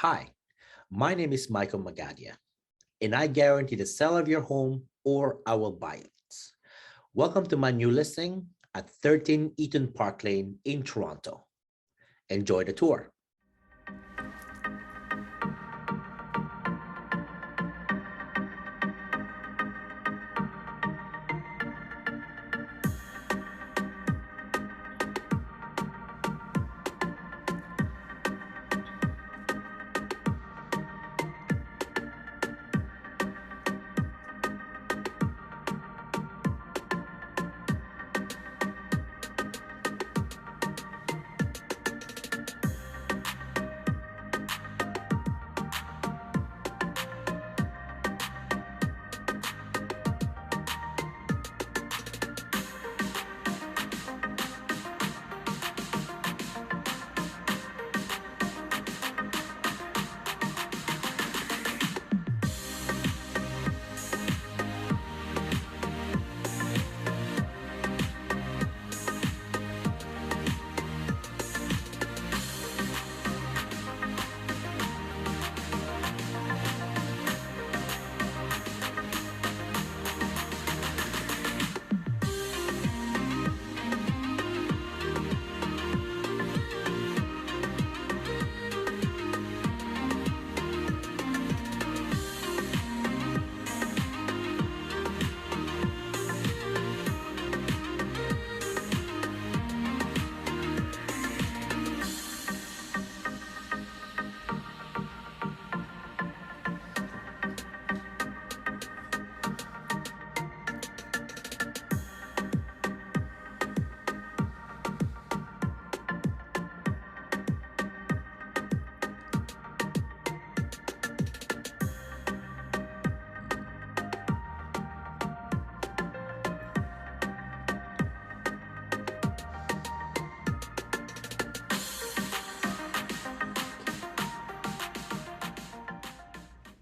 Hi, my name is Maico Magadia, and I guarantee the sale of your home or I will buy it. Welcome to my new listing at 13 Eaton Park Lane in Toronto. Enjoy the tour.